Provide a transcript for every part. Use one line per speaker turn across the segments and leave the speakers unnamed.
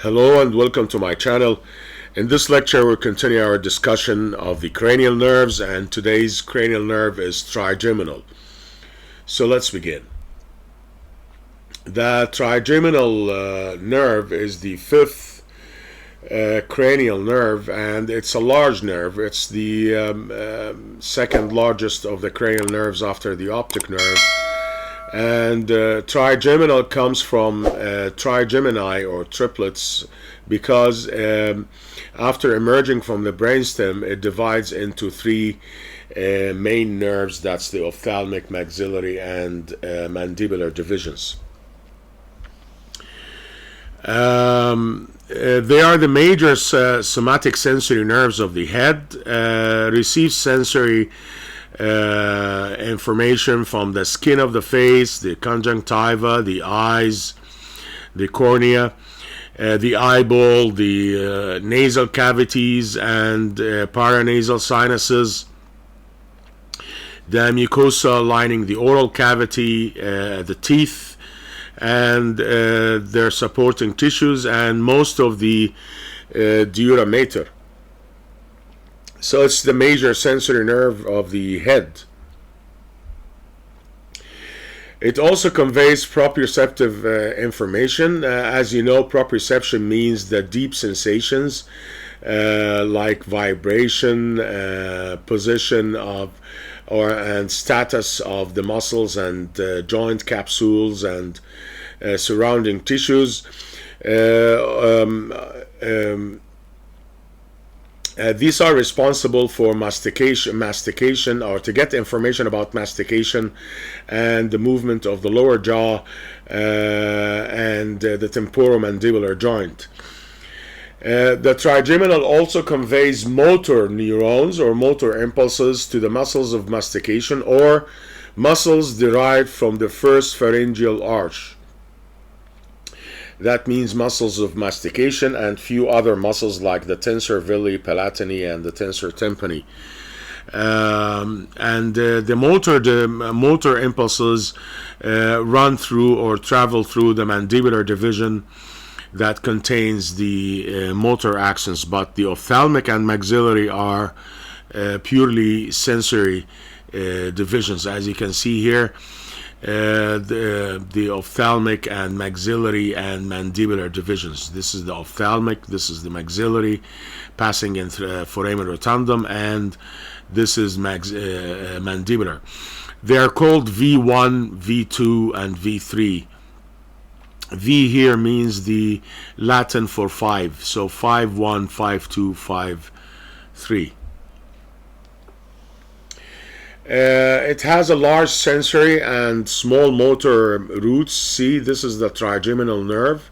Hello and welcome to my channel. In this lecture we'll continue our discussion of the cranial nerves, and today's cranial nerve is trigeminal. So let's begin. The trigeminal nerve is the fifth cranial nerve, and it's a large nerve. It's the second largest of the cranial nerves after the optic nerve. And trigeminal comes from trigemini or triplets because after emerging from the brainstem, it divides into three main nerves. That's the ophthalmic, maxillary, and mandibular divisions. They are the major somatic sensory nerves of the head. Receive sensory information from the skin of the face, the conjunctiva, the eyes, the cornea, the eyeball, the nasal cavities and paranasal sinuses, the mucosa lining the oral cavity, the teeth, and their supporting tissues, and most of the dura mater. So it's the major sensory nerve of the head. It also conveys proprioceptive information. As you know, proprioception means the deep sensations like vibration, position of and status of the muscles and joint capsules and surrounding tissues. These are responsible for mastication, or to get information about mastication and the movement of the lower jaw and the temporomandibular joint. The trigeminal also conveys motor neurons or motor impulses to the muscles of mastication, or muscles derived from the first pharyngeal arch. That means muscles of mastication and few other muscles like the tensor villi palatini and the tensor tympani. The motor impulses run through or travel through the mandibular division that contains the motor axons, but the ophthalmic and maxillary are purely sensory divisions. As you can see here, the ophthalmic and maxillary and mandibular divisions. This is the ophthalmic, this is the maxillary, passing in foramen rotundum, and this is mandibular. They are called V1, V2, and V3. V here means the Latin for 5, so 5-1, 5-2, 5-3. It has a large sensory and small motor roots. See, this is the trigeminal nerve.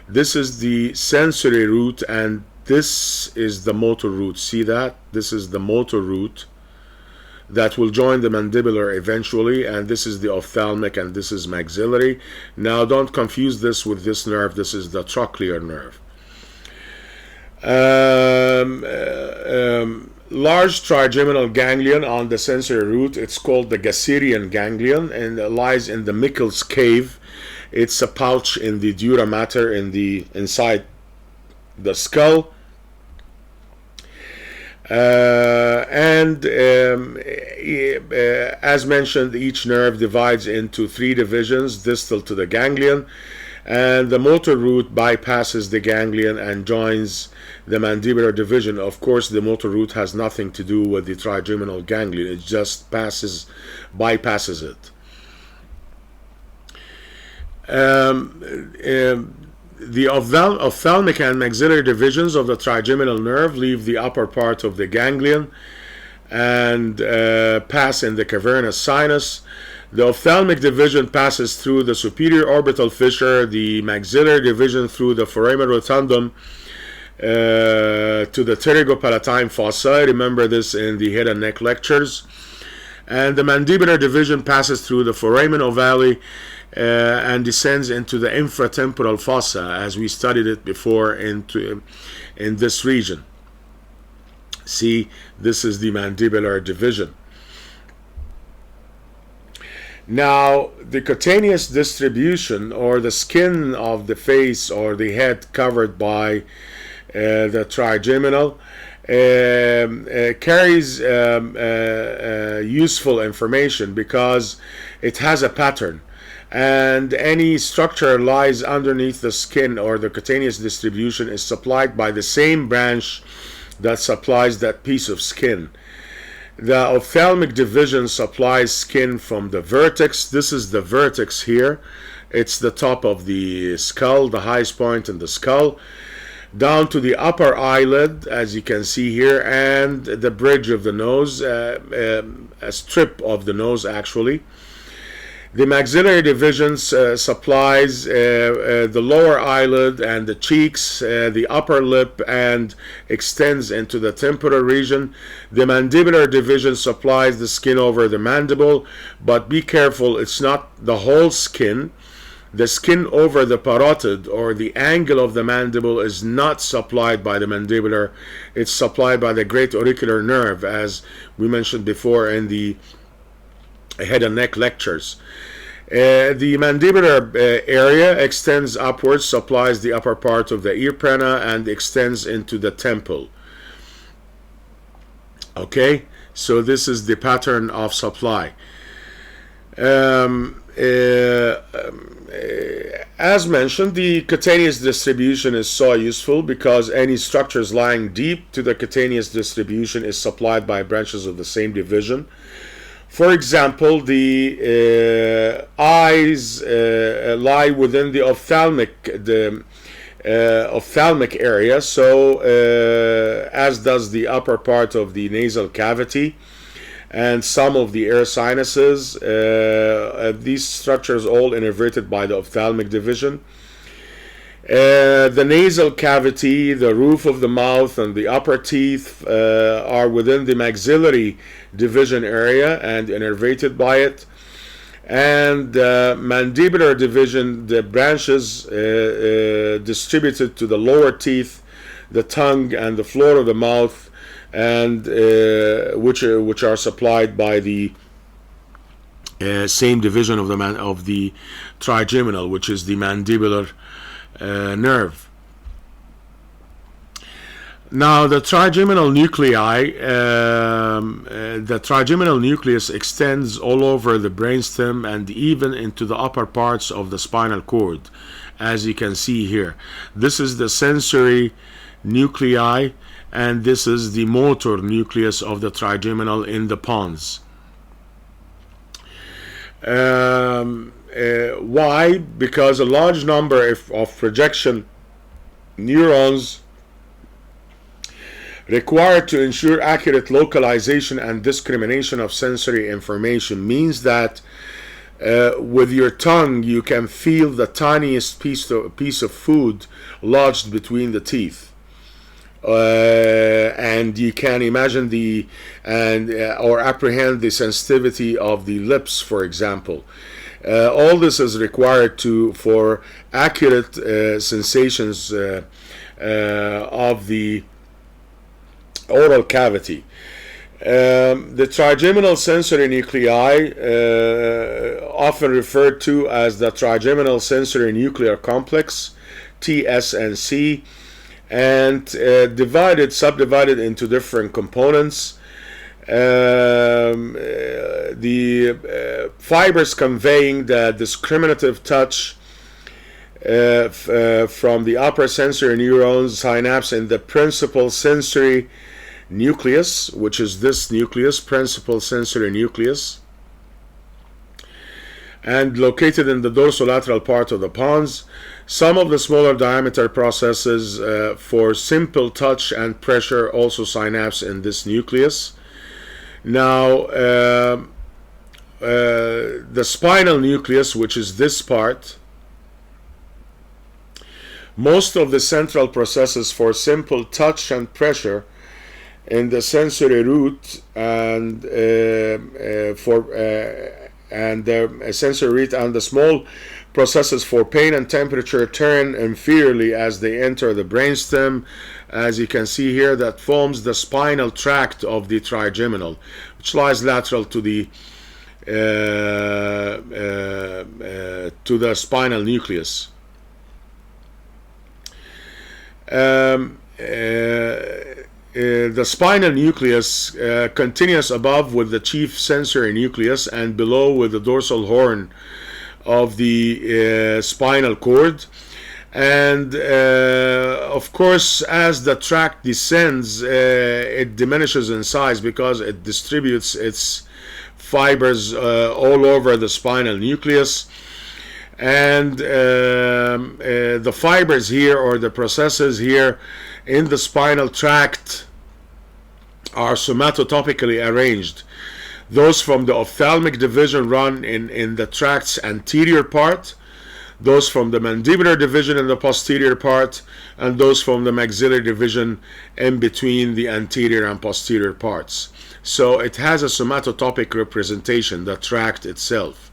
This is the sensory root, and this is the motor root. See that? This is the motor root that will join the mandibular eventually, and this is the ophthalmic, and this is maxillary. Now, don't confuse this with this nerve. This is the trochlear nerve. Large trigeminal ganglion on the sensory root. It's called the Gasserian ganglion, and it lies in the Michel's cave. It's a pouch in the dura mater inside the skull. As mentioned, each nerve divides into three divisions distal to the ganglion, and the motor root bypasses the ganglion and joins the mandibular division. Of course, the motor root has nothing to do with the trigeminal ganglion. It just bypasses it. The ophthalmic and maxillary divisions of the trigeminal nerve leave the upper part of the ganglion and pass in the cavernous sinus. The ophthalmic division passes through the superior orbital fissure, the maxillary division through the foramen rotundum to the pterygopalatine fossa. Remember this in the head and neck lectures. And the mandibular division passes through the foramen ovale and descends into the infratemporal fossa, as we studied it before in this region. See, this is the mandibular division. Now, the cutaneous distribution, or the skin of the face or the head covered by the trigeminal, carries useful information because it has a pattern, and any structure lies underneath the skin, or the cutaneous distribution is supplied by the same branch that supplies that piece of skin. The ophthalmic division supplies skin from the vertex. This is the vertex here. It's the top of the skull, the highest point in the skull, down to the upper eyelid, as you can see here, and the bridge of the nose, a strip of the nose actually. The maxillary division supplies the lower eyelid and the cheeks, the upper lip, and extends into the temporal region. The mandibular division supplies the skin over the mandible, but be careful, it's not the whole skin. The skin over the parotid, or the angle of the mandible, is not supplied by the mandibular. It's supplied by the great auricular nerve, as we mentioned before in the head and neck lectures. The mandibular area extends upwards, supplies the upper part of the ear pinna, and extends into the temple. Okay, so this is the pattern of supply. As mentioned, the cutaneous distribution is so useful because any structures lying deep to the cutaneous distribution is supplied by branches of the same division. For example, the eyes lie within the ophthalmic area, so as does the upper part of the nasal cavity and some of the air sinuses. These structures all innervated by the ophthalmic division. The nasal cavity, the roof of the mouth, and the upper teeth are within the maxillary division area and innervated by it. And mandibular division, the branches distributed to the lower teeth, the tongue, and the floor of the mouth, and which are supplied by the same division of the trigeminal, which is the mandibular nerve. Now, the trigeminal nuclei, the trigeminal nucleus extends all over the brainstem and even into the upper parts of the spinal cord, as you can see here. This is the sensory nuclei, and this is the motor nucleus of the trigeminal in the pons. Why? Because a large number of projection neurons required to ensure accurate localization and discrimination of sensory information means that with your tongue you can feel the tiniest piece of food lodged between the teeth, and you can imagine or apprehend the sensitivity of the lips, for example. All this is required for accurate sensations of the oral cavity. The trigeminal sensory nuclei, often referred to as the trigeminal sensory nuclear complex, TSNC, and subdivided into different components. The fibers conveying the discriminative touch from the upper sensory neurons synapse in the principal sensory nucleus, which is this nucleus, principal sensory nucleus, and located in the dorsolateral part of the pons. Some of the smaller diameter processes for simple touch and pressure also synapse in this nucleus. Now, the spinal nucleus, which is this part, most of the central processes for simple touch and pressure in the sensory root and the sensory root and the small processes for pain and temperature turn inferiorly as they enter the brainstem, as you can see here, that forms the spinal tract of the trigeminal, which lies lateral to the to the spinal nucleus. The spinal nucleus continues above with the chief sensory nucleus and below with the dorsal horn of the spinal cord. And of course, as the tract descends, it diminishes in size because it distributes its fibers all over the spinal nucleus. And the fibers here, or the processes here in the spinal tract, are somatotopically arranged. Those from the ophthalmic division run in the tract's anterior part, those from the mandibular division in the posterior part, and those from the maxillary division in between the anterior and posterior parts. So it has a somatotopic representation, the tract itself.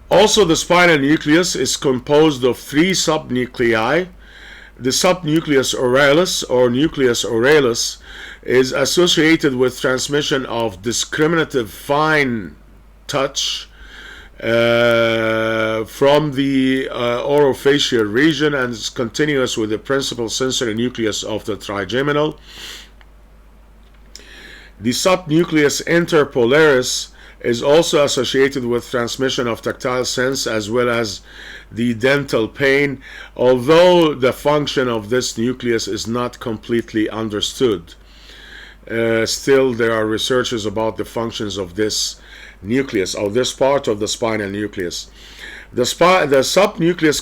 Also, the spinal nucleus is composed of 3 subnuclei. The subnucleus oralis, or nucleus oralis, is associated with transmission of discriminative fine touch from the orofacial region, and is continuous with the principal sensory nucleus of the trigeminal. The subnucleus interpolaris is also associated with transmission of tactile sense as well as the dental pain, although the function of this nucleus is not completely understood. Still, there are researches about the functions of this nucleus, or this part of the spinal nucleus. The subnucleus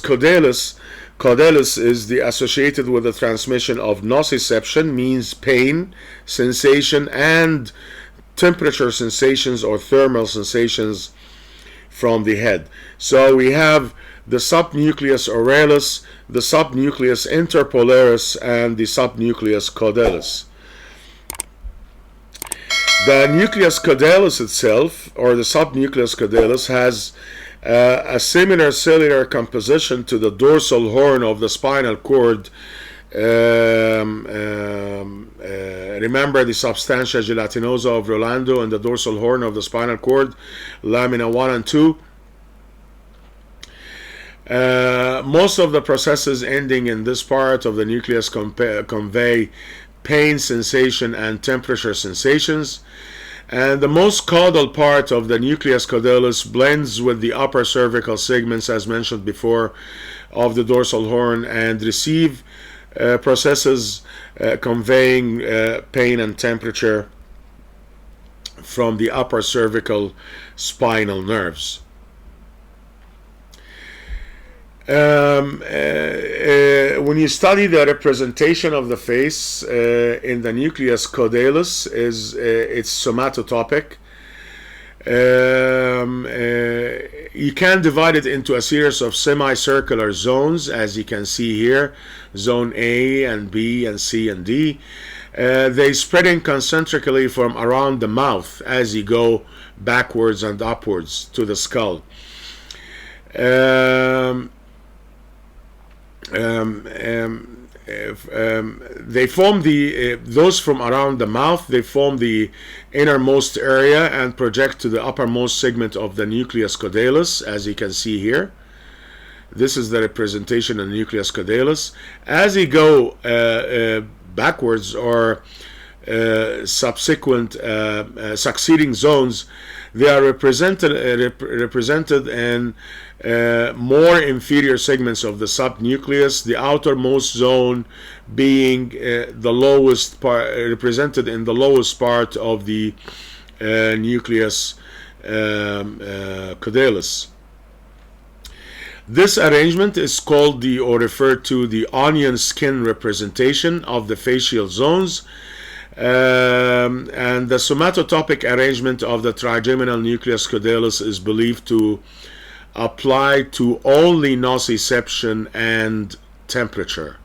caudalis is associated with the transmission of nociception, means pain, sensation, and temperature sensations or thermal sensations from the head. So we have the subnucleus oralis, the subnucleus interpolaris, and the subnucleus caudalis. The nucleus caudalis itself, or the subnucleus caudalis, has a similar cellular composition to the dorsal horn of the spinal cord. Remember the substantia gelatinosa of Rolando and the dorsal horn of the spinal cord, lamina 1 and 2. Most of the processes ending in this part of the nucleus convey pain sensation and temperature sensations, and the most caudal part of the nucleus caudalis blends with the upper cervical segments, as mentioned before, of the dorsal horn, and receive processes conveying pain and temperature from the upper cervical spinal nerves. When you study the representation of the face in the nucleus caudalis, it's somatotopic. You can divide it into a series of semicircular zones, as you can see here, zone A and B and C and D. They spreading concentrically from around the mouth as you go backwards and upwards to the skull. They form those from around the mouth, they form the innermost area and project to the uppermost segment of the nucleus caudalis, as you can see here. This is the representation of the nucleus caudalis. As you go backwards, or succeeding zones, they are represented in more inferior segments of the subnucleus, the outermost zone being the lowest part, represented in the lowest part of the nucleus caudalis. This arrangement is called or referred to the onion skin representation of the facial zones. And the somatotopic arrangement of the trigeminal nucleus caudalis is believed to apply to only nociception and temperature.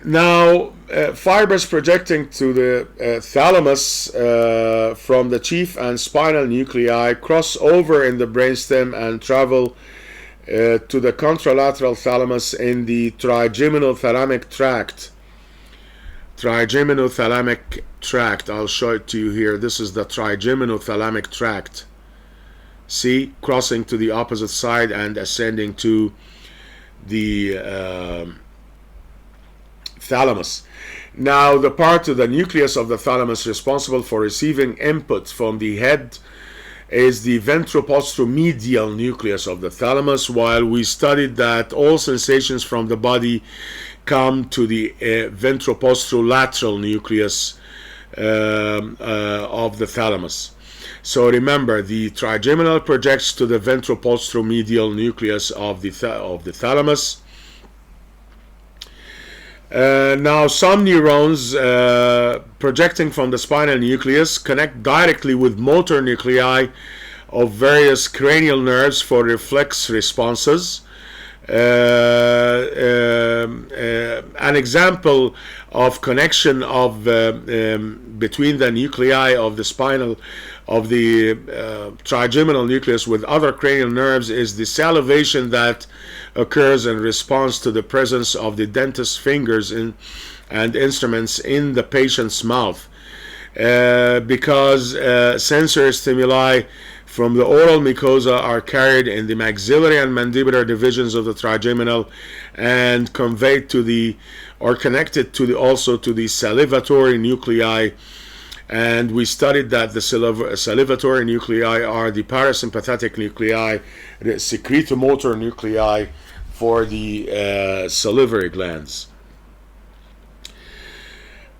Now, fibers projecting to the thalamus from the chief and spinal nuclei cross over in the brainstem and travel to the contralateral thalamus in the Trigeminothalamic Tract, Trigeminothalamic tract. I'll show it to you here. This is the trigeminothalamic tract. See, crossing to the opposite side and ascending to the thalamus. Now, the part of the nucleus of the thalamus responsible for receiving input from the head is the ventropostromedial nucleus of the thalamus, while we studied that all sensations from the body come to the ventropostrolateral nucleus of the thalamus. So remember, the trigeminal projects to the ventropostromedial nucleus of the thalamus. Now, some neurons projecting from the spinal nucleus connect directly with motor nuclei of various cranial nerves for reflex responses. An example of connection of between the nuclei of the trigeminal nucleus with other cranial nerves is the salivation that occurs in response to the presence of the dentist's fingers and instruments in the patient's mouth, because sensory stimuli from the oral mucosa are carried in the maxillary and mandibular divisions of the trigeminal and conveyed to the, or connected to the, also to the salivatory nuclei. And we studied that the salivatory nuclei are the parasympathetic nuclei, the secretomotor nuclei for the salivary glands.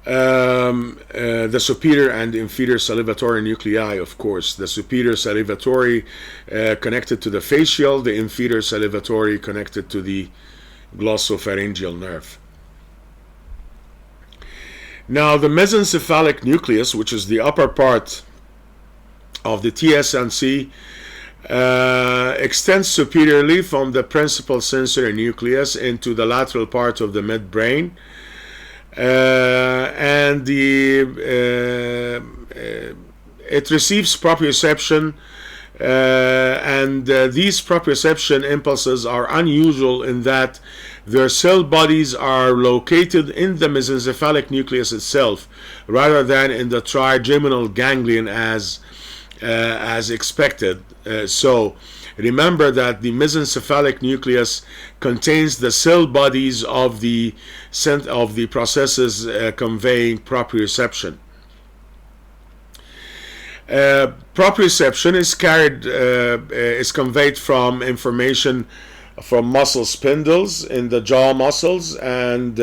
The superior and inferior salivatory nuclei, of course. The superior salivatory connected to the facial, the inferior salivatory connected to the glossopharyngeal nerve. Now, the mesencephalic nucleus, which is the upper part of the TSNC, extends superiorly from the principal sensory nucleus into the lateral part of the midbrain. And it receives proprioception, and these proprioception impulses are unusual in that their cell bodies are located in the mesencephalic nucleus itself rather than in the trigeminal ganglion as expected. So remember that the mesencephalic nucleus contains the cell bodies of the processes conveying proprioception. Proprioception is conveyed from information from muscle spindles in the jaw muscles and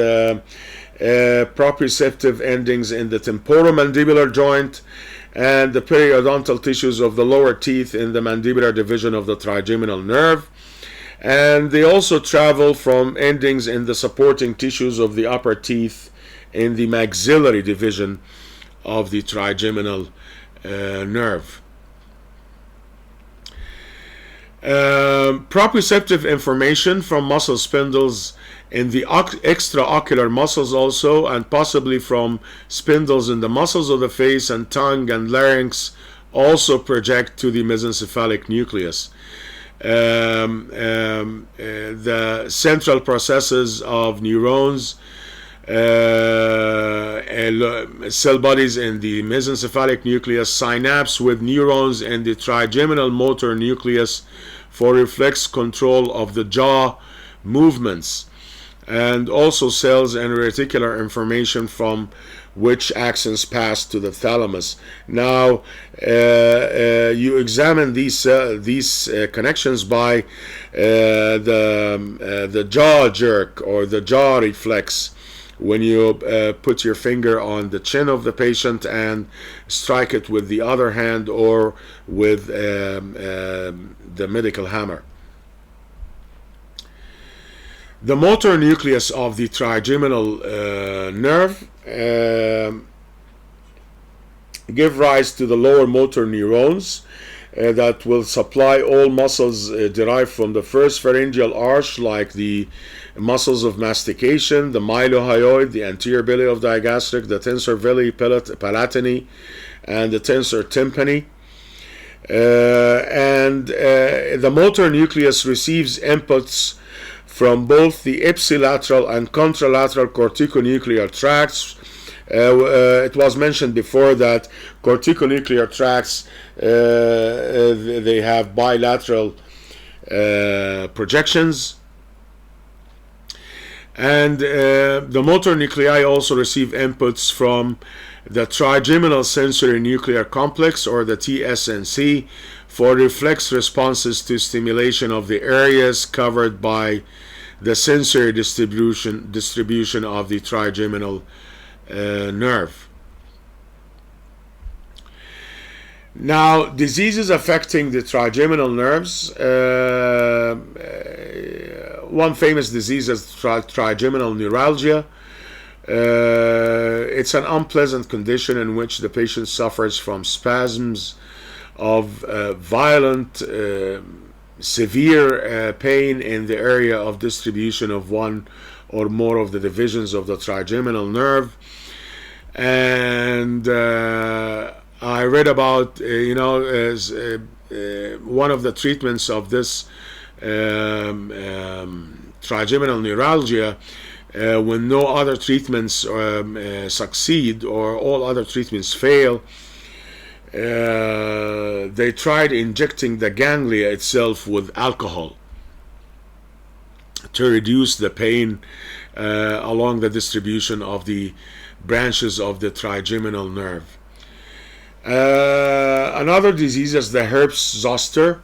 proprioceptive endings in the temporomandibular joint and the periodontal tissues of the lower teeth in the mandibular division of the trigeminal nerve. And they also travel from endings in the supporting tissues of the upper teeth in the maxillary division of the trigeminal nerve. Proprioceptive information from muscle spindles in the extraocular muscles also, and possibly from spindles in the muscles of the face and tongue and larynx, also project to the mesencephalic nucleus. The central processes of neurons, cell bodies in the mesencephalic nucleus synapse with neurons in the trigeminal motor nucleus for reflex control of the jaw movements, and also cells and reticular information from which axons pass to the thalamus. Now, you examine these connections by the jaw jerk or the jaw reflex when you put your finger on the chin of the patient and strike it with the other hand or with the medical hammer. The motor nucleus of the trigeminal nerve give rise to the lower motor neurons that will supply all muscles derived from the first pharyngeal arch, like the muscles of mastication, the mylohyoid, the anterior belly of digastric, the tensor villi palatini, and the tensor tympani. The motor nucleus receives inputs from both the ipsilateral and contralateral corticonuclear tracts It was mentioned before that corticonuclear tracts, they have bilateral projections, and the motor nuclei also receive inputs from the trigeminal sensory nuclear complex, or the TSNC, for reflex responses to stimulation of the areas covered by the sensory distribution of the trigeminal nerve. Now, diseases affecting the trigeminal nerves. One famous disease is trigeminal neuralgia. It's an unpleasant condition in which the patient suffers from spasms of violent, severe pain in the area of distribution of one or more of the divisions of the trigeminal nerve. And I read about, as one of the treatments of this trigeminal neuralgia, when no other treatments succeed or all other treatments fail, they tried injecting the ganglia itself with alcohol to reduce the pain along the distribution of the branches of the trigeminal nerve. Another disease is the Herpes Zoster.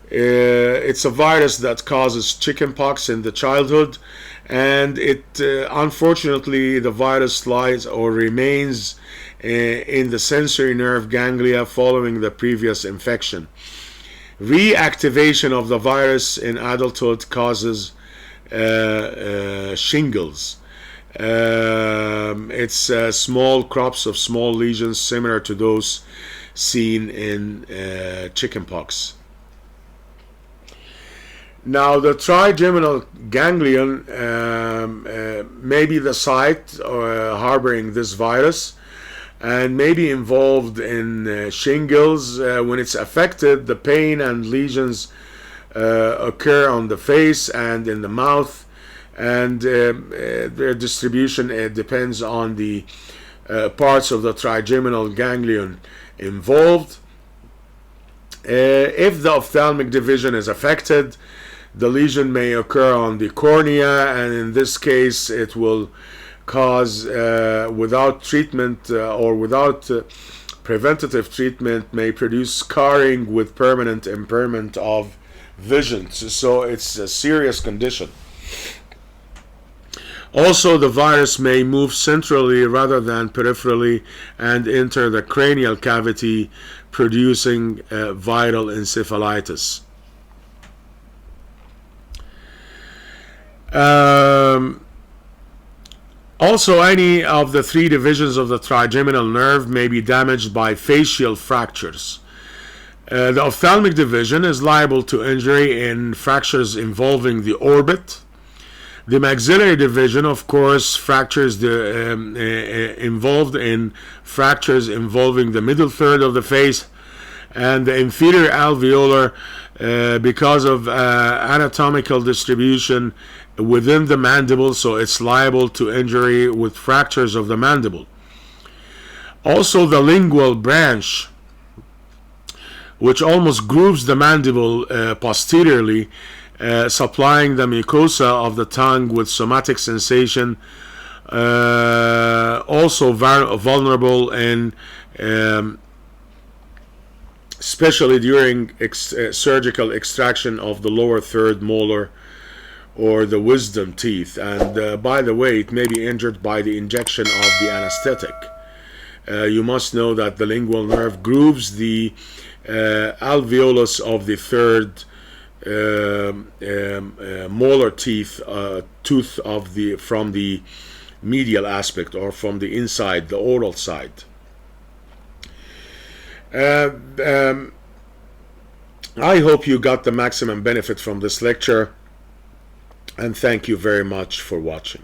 It's a virus that causes chickenpox in the childhood, and it unfortunately the virus lies or remains in the sensory nerve ganglia following the previous infection. Reactivation of the virus in adulthood causes shingles. It's small crops of small lesions similar to those seen in chickenpox. Now, the trigeminal ganglion may be the site harboring this virus and may be involved in shingles. When it's affected, the pain and lesions occur on the face and in the mouth, and their distribution depends on the parts of the trigeminal ganglion involved. If the ophthalmic division is affected, the lesion may occur on the cornea, and in this case it will cause, without treatment or without preventative treatment, may produce scarring with permanent impairment of vision. So it's a serious condition. Also, the virus may move centrally rather than peripherally and enter the cranial cavity, producing viral encephalitis. Also, any of the three divisions of the trigeminal nerve may be damaged by facial fractures. The ophthalmic division is liable to injury in fractures involving the orbit. The maxillary division, of course, fractures involved in fractures involving the middle third of the face, and the inferior alveolar, because of anatomical distribution within the mandible, so it's liable to injury with fractures of the mandible. Also, the lingual branch, which almost grooves the mandible posteriorly, supplying the mucosa of the tongue with somatic sensation, also vulnerable in especially during surgical extraction of the lower third molar or the wisdom teeth. And by the way, it may be injured by the injection of the anesthetic. You must know that the lingual nerve grooves the alveolus of the third molar tooth from the medial aspect, or from the inside, the oral side. I hope you got the maximum benefit from this lecture, and thank you very much for watching.